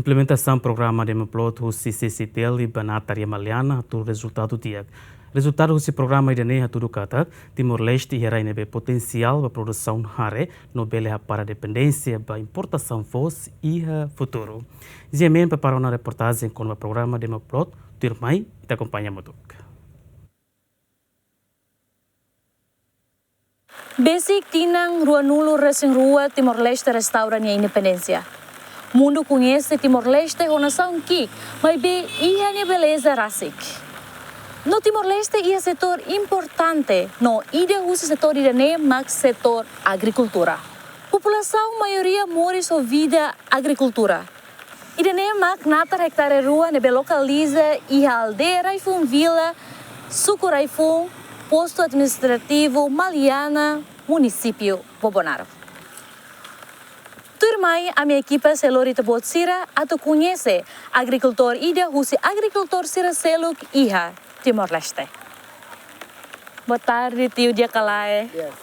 Implementação programa de Demoplot o CCCTL e Banatar e Maliana tu resultado dia. Resultado desse programa idane tudo kata Timor-Leste e Rainebe potencial para produção hare no bele para dependência para importação voz e futuro. Zemen para uma reportagem com o programa Demoplot Tirmai e te acompanha muito. Basic tinang rua nulu resing rua Timor-Leste restauran e independência. Mundo conhece Timor-Leste com nação que, mas bem, ia beleza rasik. No Timor-Leste é setor importante, no ide usa setor idane mas setor agricultura. População maioria mora sua vida agricultura. Idane mak natar hectare rua nebe localiza e aldeia raifun vila, suco raifun, posto administrativo Maliana, município Bobonaro. Turmai a minha equipa selorita botsira atau conhece agricultor ida usi agricultor sira seluk iha Timor-Leste. Boa tarde, tio Diacalae. Yes.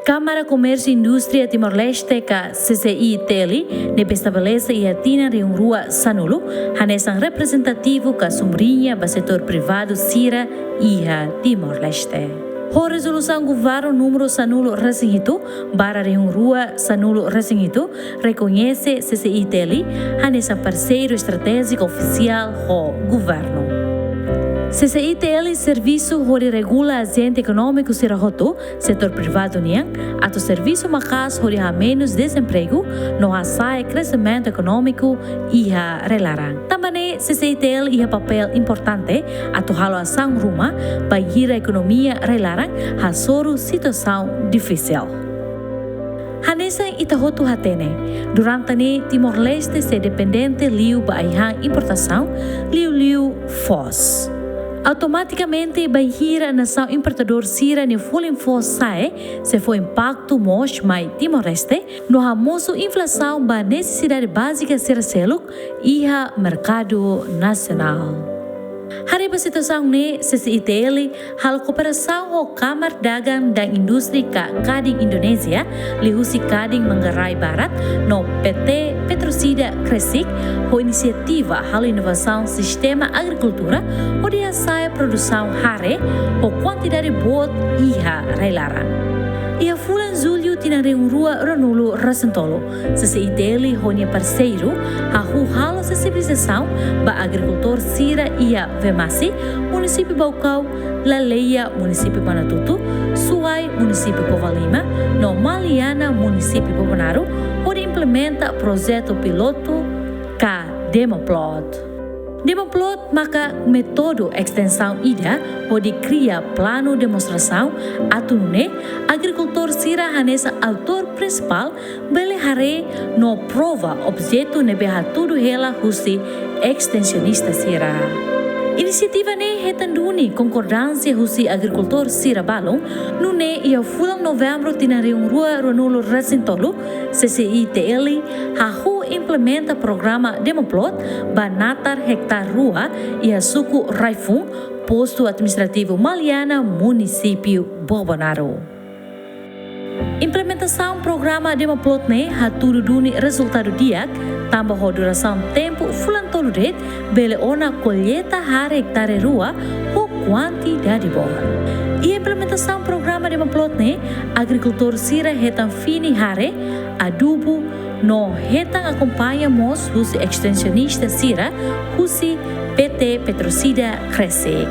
Câmara Comércio e Indústria Timor-Leste ka CCI-TELI nebe estabelece e atina de rua Sanulu, hanesang representativo ka sombrinha ba setor privado sira iha Timor-Leste. A resolução governo número Sanulu Resinghito, bara de rua Sanulu Resinghito, reconhece CCI-TELI, hanesang parceiro estratégico oficial do governo. CCI-TELI serviço onde regula agente econômico sirahoto, setor privado niang, atau serviço makas onde há menos desemprego, não há sai crescimento econômico e há relarang. Também CCI-TELI há papel importante atau halo asang rumah bagi a economia relarang há soro situação difícil. Hanesang itahotu hatene, durante ni Timor-Leste se dependente liu ba aihang importação, liu fos. Automaticamente, bahira a nação importador sira ne full sai se foi impacto mos mai Timor-Leste, no hamoso inflação ba necessidade básica sira seluk iha mercado nacional. Hari ba situação ne CCI-TELI hal kooperação ho Kamar Dagang dan Industri ka Kadin Indonesia lihusi Kadin Manggarai Barat no PT Petrosida Kresik ho inisiativa hal inovação sistema agricultura ho dia sai produção hare ho quantidade bot iha railarang. Ia fulan Zulio tinareng rua ranulu rasentolo. CCI-TELI honya parceiro hahu halo sensibilização ba agricultor sira ia Vemasi, município Baucau, Laleia, município Manatutu, Suai, município Covalima, no Maliana, município Bobonaro, onde implementa projeto piloto ka Demoplot. Demoplot maka metodo extensão ida onde cria plano demonstração atunune agricultor sira hanesa autor principal bele hare no prova objeto nebe hatudu hela husi extensionista sira. Inisiativa ne hetanduni concordância husi agricultor sira balong nune ia fulang novembro tinariung rua ronulu rasintolu CCI-TELI hahu implementa programa Demoplot banatar hektar rua ia suku Raifung posto administrativo Maliana município Bobonaro. Implementação programa Demoplot ne haturu duni resultado diak tambah duração tempo fulan toludet bele ona colheita hare hectare rua ho quantidade boa. E implementação programa Demoplot ne agricultor sira hetan fini hare adubo no hetan acompanha mos husi extensionista sira husi PT Petrosida Kresik.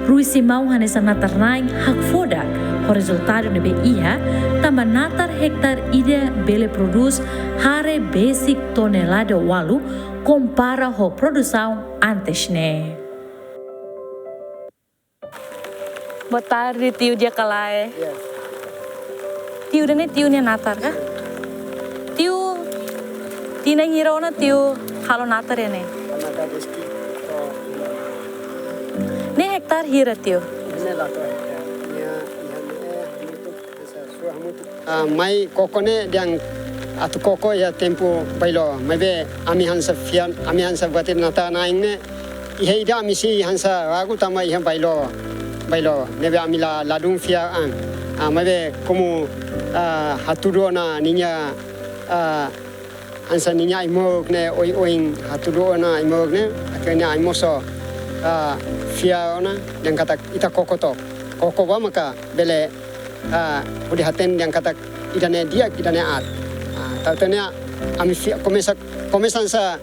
Rui Simão hanesa natarnaing hak fodak o resultado nebe iha tambah natar hektar ida bele produz hare basic tonelada walu compara ho produção antes ne. Boa tarde, tio Diacalae. Yes. Tio dene tio ne natar ka? Tio tina ngirona tio halo natar ene. Kanada district. Ne hektar hira tio. Ini lah tu. Mai kokone yang atu koko ya tempo bailo. Mai be ami hansa fian, ami hansa buatin nata naing ne. Ihe ida misi hansa aku tama ihe bailo. Nebe ami la ladung fia an. Mabe como hatudona ninya ansa ninya imog ne oing hatudona imog ne akhirnya imoso fiaona yang kata ita kokoto kokoba maka bele udi haten yang kata idane dia idane at tatanya ami komesan sa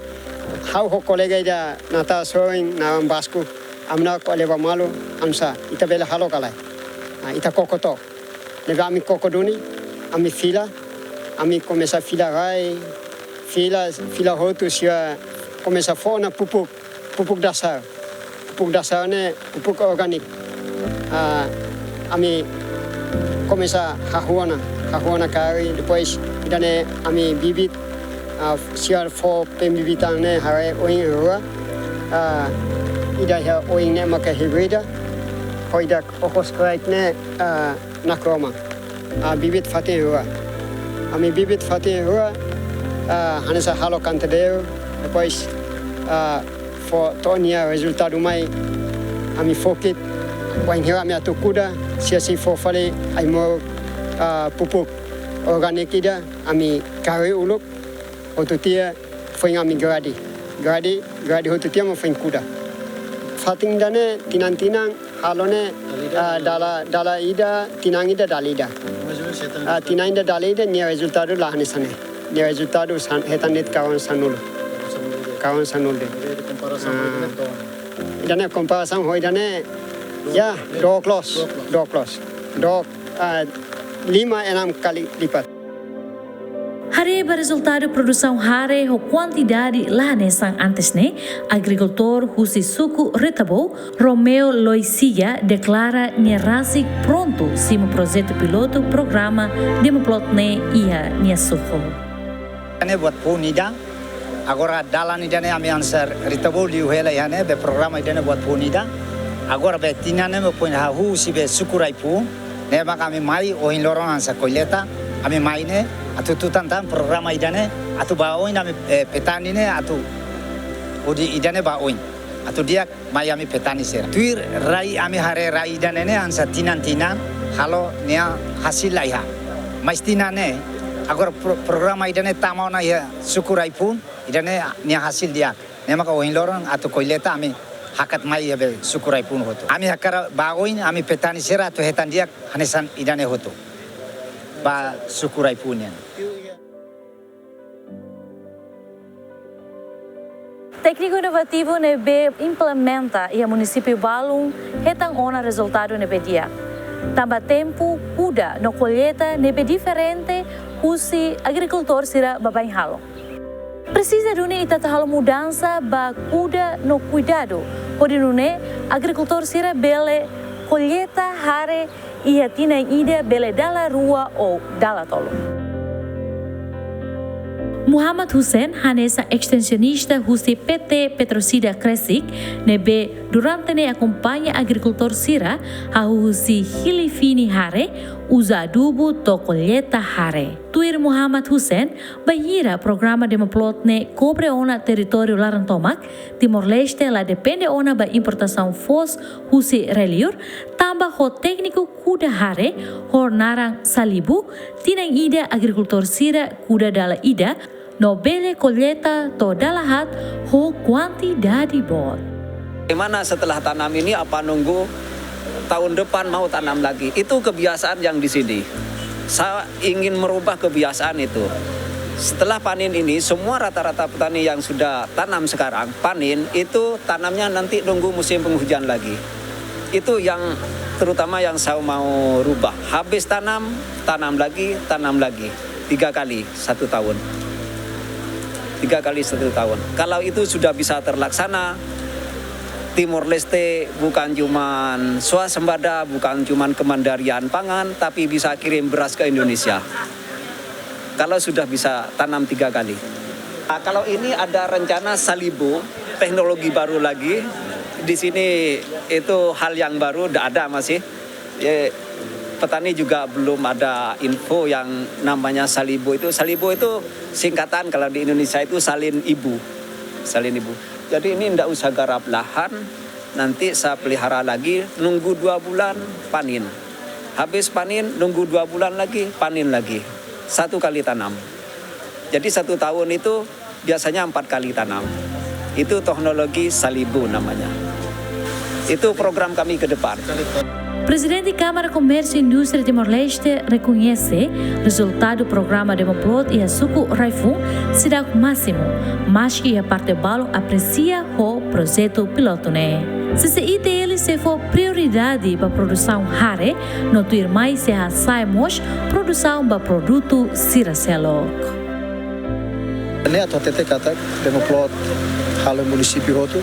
how ho kolega ida nata soing na basku amna ko leba malu amsa ita bele halo kalai ita kokoto nebe ami kokoduni ami fila ami komesa fila rai fila hotu sia komesa fona pupuk dasar ne pupuk organik ami komesa hahuana kari depois idane ami bibit siar fo pembibitan ne hare oing rua ida ha oing ne maka hibrida hoida okos kraik ne nakroma bibit fatih rua ami bibit fatih rua hanesa halo kantedeu depois for tonia resultado mai ami fokit wain hira mi atu kuda si for fale ai mo pupuk organik ida ami kari uluk otutia foi ami gradi otutia mo foi kuda fating dane tinang halone dala ida tinang ida dalida tinang ida dalida ni resultado lahane sane ni resultado hetanet kawan sanul idane comparação hoi dane ya dok 5-6 kali lipat. Hari resultado produção hare ho quantidade lá nesang antes ne agricultor husi suku Retabo Romeo Loisia declara nerasi pronto simo projeto piloto programa demoplot ne ia nia suko. Ane buat punida agora dalan idane ami answer Retabo liuhela yane be programa idane buat punida agora be tinane me pun ha husi be sukuraipu ne ba kami mai oin lorong ansa koleta ami mai ne atu tutan programa idane atu baoin ami petani ne atu udi idane baoin atu dia mai ami petani sera tuir rai ami hare rai idane ne ansa tinan halo nia hasil laiha mais tinane agora programa idane tamona ya sukurai pun idane nia hasil dia ne maka oin lorong atu koileta ami hakat mai ya be sukurai pun hoto ami hakara baoin ami petani sera atu hetan dia hanesan idane hoto ba sukurai punya. Técnico inovativo nebe implementa e a município Balung hetang ona resultado nebe dia. Tamba tempo kuda no colheita nebe diferente usi agricultor sira babain halo. Precisa dune ita halo mudança ba kuda no cuidado. Pode nune agricultor sira bele colheita hare ia tina ida bele dala rua ou dala tolo. Muhammad Hussein hanesa extensionista husi PT Petrocida Kresik nebe durante ne acompanha agricultor sira a husi hilifini hare usa adubo to colheita hare. Tuir Muhammad Hussein bahira programa demoplot ne cobre ona território Larantomak Timor-Leste la depende ona ba importação fos husi reliur tamba ho técnico kuda hare hor narang salibu tinang ida agricultor sira kuda dala ida no bele colheita to dalahat ho quantidade bot. Bagaimana setelah tanam ini apa nunggu tahun depan mau tanam lagi? Itu kebiasaan yang di sini. Saya ingin merubah kebiasaan itu. Setelah panen ini semua rata-rata petani yang sudah tanam sekarang panen itu tanamnya nanti nunggu musim penghujan lagi. Itu yang terutama yang saya mau rubah. Habis tanam lagi. 3 kali 1 tahun. 3 kali 1 tahun. Kalau itu sudah bisa terlaksana, Timor-Leste bukan cuman swasembada, bukan cuman kemandirian pangan, tapi bisa kirim beras ke Indonesia. Kalau sudah bisa tanam 3 kali. Nah, kalau ini ada rencana salibo, teknologi baru lagi. Di sini itu hal yang baru, tidak ada masih. Petani juga belum ada info yang namanya salibo itu. Salibo itu singkatan kalau di Indonesia itu salin ibu. Jadi ini tidak usah garap lahan, nanti saya pelihara lagi, nunggu 2 bulan panen. Habis panen nunggu 2 bulan lagi panen lagi. 1 kali tanam. Jadi 1 tahun itu biasanya 4 kali tanam. Itu teknologi Salibu namanya. Itu program kami ke depan. Presidente da Câmara Comércio e Indústria Timor-Leste reconhece o resultado do programa Demoplot e a suco Raifun será o máximo, mas que a parte balo aprecia o projeto piloto. CCITL se for prioridade para a produção hare, no tuir mais se a saimos produção para produto siracelok. Atau tete kata Demoplot halo município outro,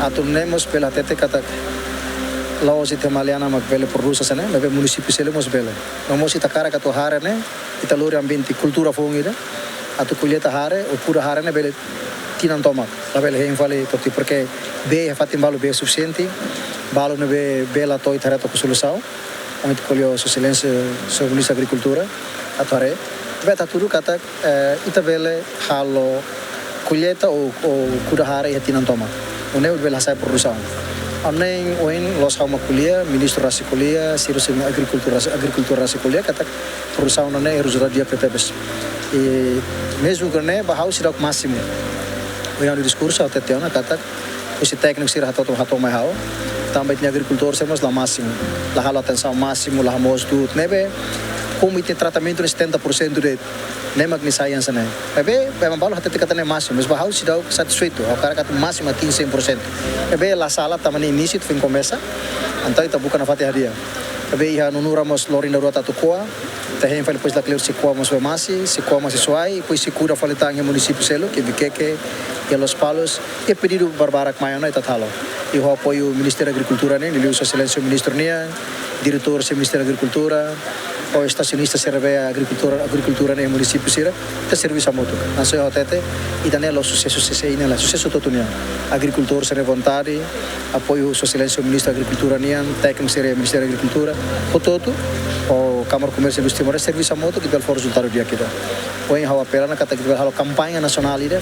atau nemos pela tete kata laos ite maliana mak bele produsa sana, lebe município sele mos bele. Nomos ita cara kato hare ne, ita lori ambiente cultura fongi ne, atau colheita hare, o pura hare ne bele tinan tomak. La bele hein vale toti porque be é fatim balo be suficiente, balo ne be bela toi tareto com solução. Onde colheu seu silêncio, seu ministro da agricultura, atau hare. Beta tudo kata ita bele halo colheita ou cura hare e tinan tomak. O ne bele sai produção. Amneng oin los hauma kuliah, ministro rasi kuliah, sirus agricultura rasi kuliah kata produção nane resultado dia ketebes. E mesmo que ne bahau sidak máximo. Oin no discurso até teona kata esse técnico sirah hato mai hau. Também tinha agricultor semos lá máximo. Lá halo atenção máximo, lá mos tudo nebe como tem tratamento de 70% de nemak ni science né. Ebe memang balu hati kata ne máximo, mas bahau sidau satisfeito. O cara kata máximo ating 100%. Ebe la sala tamani inisit fin começa. Então ita bukan afati hadia. Ebe iha nunura mos lorinda rota tu koa. Tahen fale pois la clear se koa mos vemasi, se koa mos suai, pois se cura fale tang município selo que biqueke e los palos e pedido barbarak maiana ita talo. E o apoio Ministério da Agricultura né, ele usa silêncio ministro nia, diretor do Ministério da Agricultura, o estacionista serve a agricultura no município sira, te serviço a moto. Não sei até e também o sucesso se aí nela, sucesso totunia. Agricultor serve vontade, apoio o silêncio ministro da Agricultura nia, técnico serve Ministério da Agricultura, o todo o Câmara Comércio e Indústria Timor serviço a moto que dá o resultado dia kita. O em hawa pelana kata kita halo campanha nacional ida,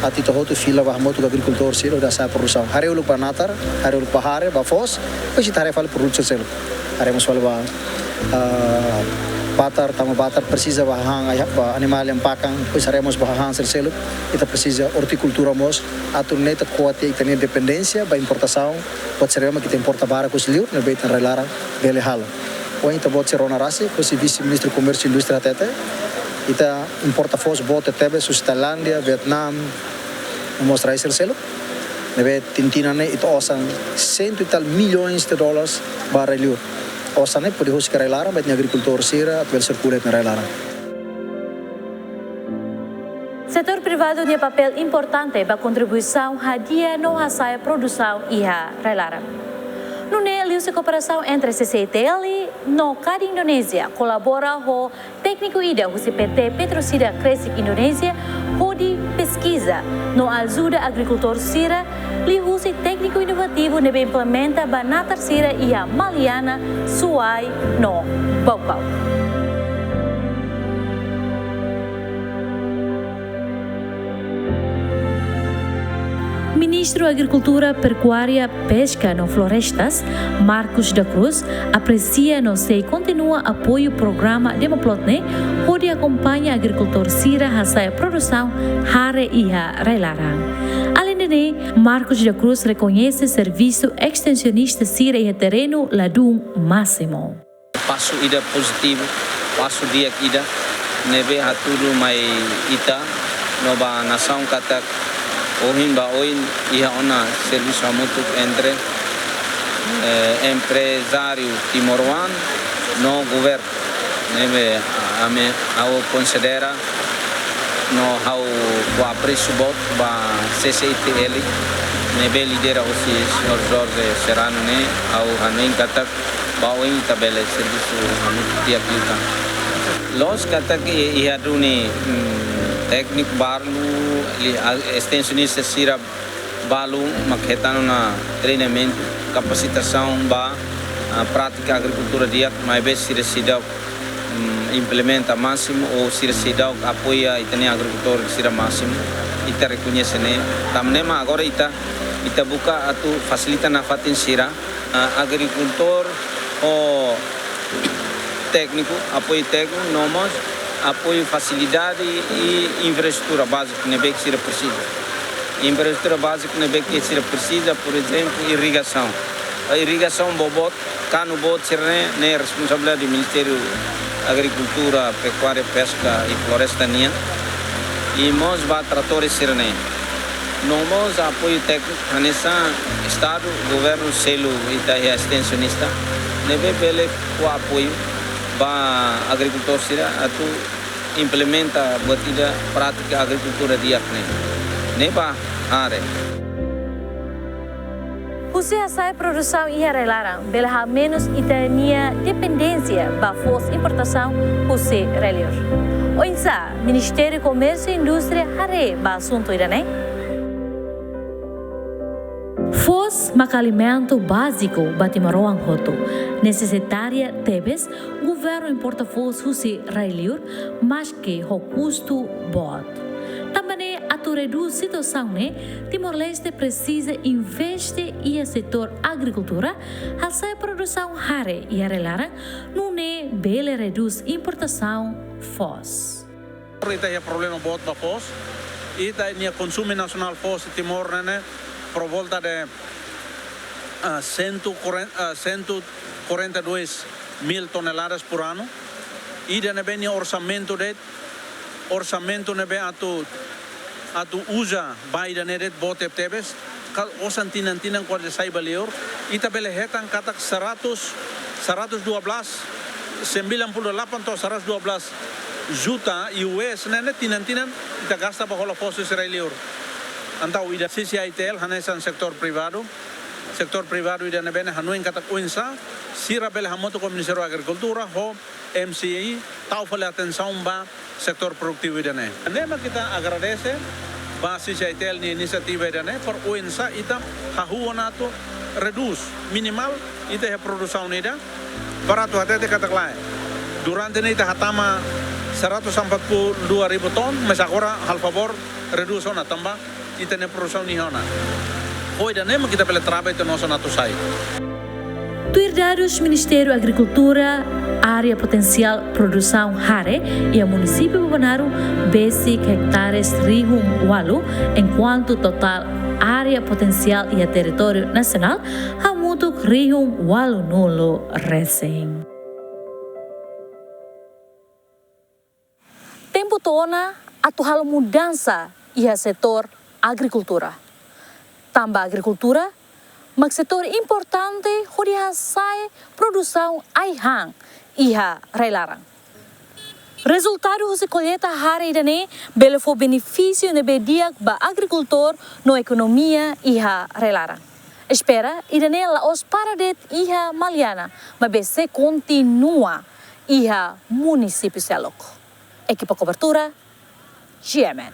ati to hotu fila bah moto agricultor sira da sa produção. Hari uluk banatar, hari uluk bahare, bafos, pois itare fale produção selo. Hari mos fale ba batar, tama batar precisa bahang animal yang pakang, pois haremos bahang selo, ita precisa horticultura mos, atu neta kuat ita ni dependência ba importação, pode ser que importa bara com liur, ne beitan relara bele halo. O ita bot serona rasi, com o vice-ministro do Comércio e Indústria tete, ita importa fos bote tebe sus Tailândia, Vietnam, mostrar esse selo. Nebe tintina ne ita osan 100 e tal milhões de dólares bara liur. Osan ne pode husika relara, bet ni agricultor sira, atvel circulet na relara. Setor privado tem papel importante para a contribuição hadia no hasia produção e a relara. No liu-se cooperação entre CCITL e cada Indonésia colabora com técnico ida o PT Petrocida Crescik Indonésia de pesquisa no ajuda agricultor sira liu-se técnico inovativo nebe implementa banatar sira e a maliana suai no Baucau. Ministro da Agricultura, Pecuária, Pesca e Florestas, Marcos da Cruz, aprecia e continua apoio ao programa Demoplotne, onde acompanha agricultor sira a produção hare e a relarang. Além de Marcos da Cruz reconhece serviço extensionista sira e terreno ladum máximo. Passo ida positivo, passo dia ida, nebe haturu mai ita, nova nação kata ohin ba oin iha ona serviço mutuo entre empresário timoruan no governo nebe ame ao considera no how o preço bot ba CCITL nebe lidera o senhor Jorge Serrano ne ao hanin katak ba oin tabele serviço mutuo dia kita los katak iha duni teknik baru extensionista sira balu makhetano na treinamento capacitação ba prática agricultura dia mais vezes sira sidau implementa máximo ou sira sidau apoia itani agricultor sira máximo ita reconhece ne tamnema agora ita buka atu facilita na fatin sira agricultor o técnico, nomos, apoio facilidade e infraestrutura básica que se precisa. Infraestrutura básica que se precisa, por exemplo, irrigação. A irrigação bobot, cano bot, é responsabilidade do Ministério da Agricultura, Pecuária, Pesca e Florestania. E nós vamos tratores sirene. Nós apoio técnico nesse estado, governo selo e extensionista, neve bele o apoio para agricultor sira atu implementa batida prática agricultura diakne. Neba are. Você sai produção e relaram, bela menos itania dependência ba fos importação você relior. Oinsa, Ministério do Comércio e Indústria hare ba assunto irane. Fos macalimento básico batimaroang hoto. Necessitária tebes, governo importa fos husi railiur, mas que o custo bot. Também atu reduz situação né, Timor-Leste precisa investir em setor agricultura, hal sai produção hare e arelara, não é bele reduz importação fos. Ita é problema bot ba fos, ita é consumo nacional fos Timor né. Por volta de 142 mil toneladas por ano. E de orçamento nebe atu usa baida nedet bote tebes. Osan tinan quase sai balior. Ita bele hetan katak 112 98 to 112 juta US nene tinan ita gasta pa hola fos israelior. Antau ida CCITL hanesan sektor privado ida nebene hanuin katak uinsa sira bele hamoto com Ministério da Agricultura ho MCI tau fale atenção ba sektor produktivo ida ne. Nema kita agradece ba CCITL ni inisiativa ida ne por uinsa ita hahuonato reduz minimal ita he produção ida barato até katak lain. Durante ita hatama 142.000 ton, mas agora al favor redução na tambah e tem produção nihona. Hoje da nem kita pela trabalho itu nosso natusai. Dados Ministério da Agricultura, área potencial produção hare e o município de Bonaru, 20 hectares rihum walu, enquanto total área potencial e território nacional hamutuk rihum walu nulo recém. Tempo tona atu hal mudança e setor agricultura. Tambah agricultura, mas setor importante horia sai produção aihang iha relarang. Resultado se colheita hari idane belefo benefício nebe diak ba agricultor no economia iha relarang. Espera idane laos paradet iha Maliana, mas se continua iha município Selok. Equipa cobertura GMN.